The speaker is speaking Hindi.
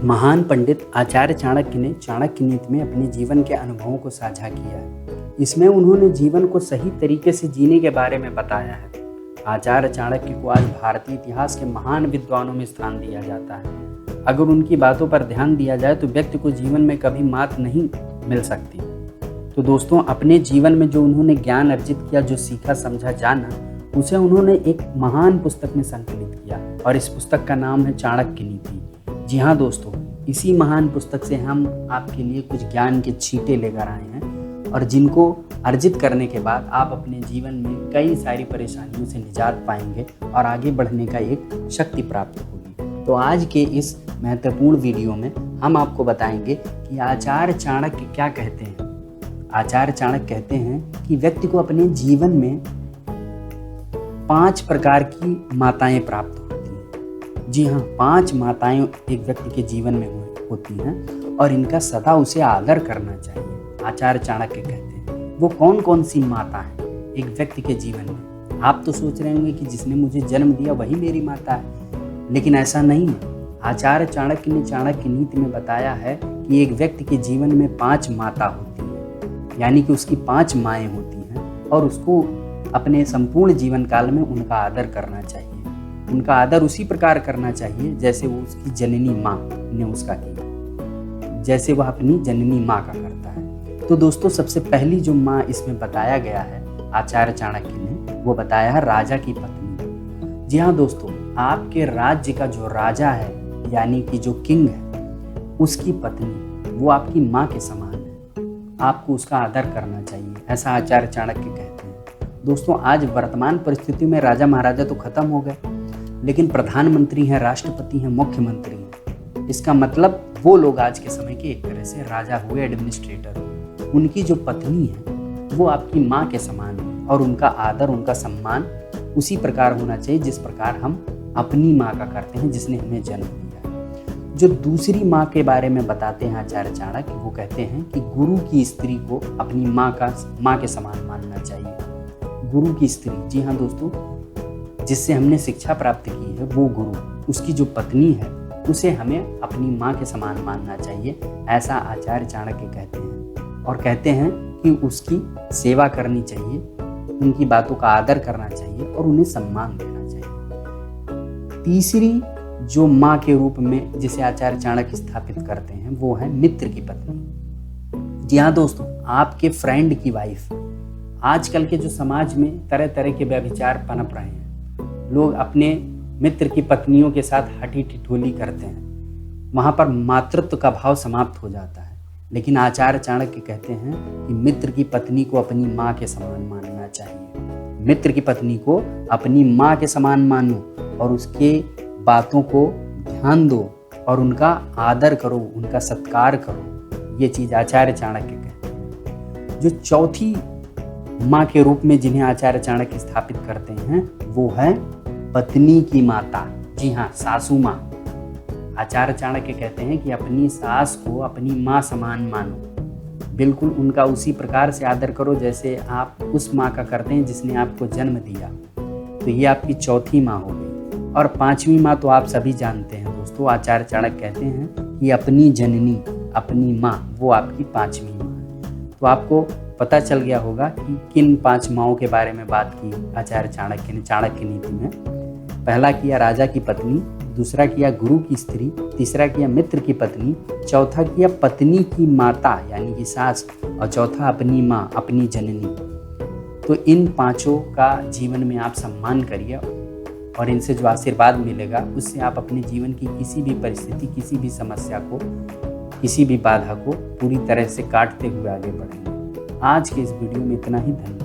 महान पंडित आचार्य चाणक्य ने चाणक्य नीति में अपने जीवन के अनुभवों को साझा किया है। इसमें उन्होंने जीवन को सही तरीके से जीने के बारे में बताया है। आचार्य चाणक्य को आज भारतीय इतिहास के महान विद्वानों में स्थान दिया जाता है। अगर उनकी बातों पर ध्यान दिया जाए तो व्यक्ति को जीवन में कभी मात नहीं मिल सकती। तो दोस्तों, अपने जीवन में जो उन्होंने ज्ञान अर्जित किया, जो सीखा समझा जाना, उसे उन्होंने एक महान पुस्तक में संकलित किया और इस पुस्तक का नाम है चाणक्य नीति। जी हाँ दोस्तों, इसी महान पुस्तक से हम आपके लिए कुछ ज्ञान के छींटे लेकर आए हैं और जिनको अर्जित करने के बाद आप अपने जीवन में कई सारी परेशानियों से निजात पाएंगे और आगे बढ़ने का एक शक्ति प्राप्त होगी। तो आज के इस महत्वपूर्ण वीडियो में हम आपको बताएंगे कि आचार्य चाणक्य क्या कहते हैं। आचार्य चाणक्य कहते हैं कि व्यक्ति को अपने जीवन में 5 प्रकार की माताएं प्राप्त होती हैं। जी हाँ, 5 माताएं एक व्यक्ति के जीवन में होती हैं और इनका सदा उसे आदर करना चाहिए। आचार्य चाणक्य कहते हैं वो कौन कौन सी माता हैं एक व्यक्ति के जीवन में। आप तो सोच रहे होंगे कि जिसने मुझे जन्म दिया वही मेरी माता है, लेकिन ऐसा नहीं है। आचार्य चाणक्य ने चाणक्य नीति में बताया है कि एक व्यक्ति के जीवन में 5 माता होती हैं, यानी कि उसकी 5 माएँ होती हैं और उसको अपने संपूर्ण जीवन काल में उनका आदर करना चाहिए। उनका आदर उसी प्रकार करना चाहिए जैसे वो उसकी जननी माँ ने उसका किया, जैसे वह अपनी जननी माँ का करता है। तो दोस्तों, सबसे पहली जो माँ इसमें बताया गया है आचार्य चाणक्य ने, वो बताया है राजा की पत्नी। जी हाँ दोस्तों, आपके राज्य का जो राजा है यानी कि जो किंग है, उसकी पत्नी वो आपकी माँ के समान है। आपको उसका आदर करना चाहिए, ऐसा आचार्य चाणक्य कहते हैं। दोस्तों, आज वर्तमान परिस्थिति में राजा महाराजा तो खत्म हो गए, लेकिन प्रधानमंत्री हैं, राष्ट्रपति हैं, मुख्यमंत्री हैं। इसका मतलब वो लोग आज के समय के एक तरह से राजा हुए, एडमिनिस्ट्रेटर हुए। उनकी जो पत्नी है वो आपकी माँ के समान है और उनका आदर, उनका सम्मान उसी प्रकार होना चाहिए जिस प्रकार हम अपनी माँ का करते हैं जिसने हमें जन्म दिया है। जो दूसरी माँ के बारे में बताते हैं आचार्य चाणक्य, वो कहते हैं कि गुरु की स्त्री को अपनी माँ के समान मानना चाहिए। गुरु की स्त्री, जी हाँ दोस्तों, जिससे हमने शिक्षा प्राप्त की है वो गुरु, उसकी जो पत्नी है उसे हमें अपनी माँ के समान मानना चाहिए, ऐसा आचार्य चाणक्य कहते हैं। और कहते हैं कि उसकी सेवा करनी चाहिए, उनकी बातों का आदर करना चाहिए और उन्हें सम्मान देना चाहिए। तीसरी जो माँ के रूप में जिसे आचार्य चाणक्य स्थापित करते हैं वो है मित्र की पत्नी। जी हाँ दोस्तों, आपके फ्रेंड की वाइफ। आजकल के जो समाज में तरह तरह के व्यभिचार पनप रहे हैं, लोग अपने मित्र की पत्नियों के साथ हठी ठिठोली करते हैं, वहाँ पर मातृत्व का भाव समाप्त हो जाता है। लेकिन आचार्य चाणक्य कहते हैं कि मित्र की पत्नी को अपनी माँ के समान मानना चाहिए। मित्र की पत्नी को अपनी माँ के समान मानो और उसके बातों को ध्यान दो और उनका आदर करो, उनका सत्कार करो। ये चीज़ आचार्य चाणक्य कहते हैं। जो चौथी माँ के रूप में जिन्हें आचार्य चाणक्य स्थापित करते हैं वो है पत्नी की माता। जी हाँ, सासू माँ। आचार्य चाणक्य कहते हैं कि अपनी सास को अपनी माँ समान मानो, बिल्कुल उनका उसी प्रकार से आदर करो जैसे आप उस माँ का करते हैं जिसने आपको जन्म दिया। तो ये आपकी चौथी माँ हो गई। और 5वीं माँ तो आप सभी जानते हैं दोस्तों, आचार्य चाणक्य कहते हैं कि अपनी जननी, अपनी माँ, वो आपकी 5वीं माँ है। तो आपको पता चल गया होगा कि किन 5 माँओं के बारे में बात की आचार्य चाणक्य ने चाणक्य नीति में। पहला किया राजा की पत्नी, दूसरा किया गुरु की स्त्री, तीसरा किया मित्र की पत्नी, चौथा किया पत्नी की माता यानी कि सास, और चौथा अपनी माँ, अपनी जननी। तो इन 5 का जीवन में आप सम्मान करिए और इनसे जो आशीर्वाद मिलेगा उससे आप अपने जीवन की किसी भी परिस्थिति, किसी भी समस्या को, किसी भी बाधा को पूरी तरह से काटते हुए आगे बढ़ेंगे। आज के इस वीडियो में इतना ही। धन्यवाद।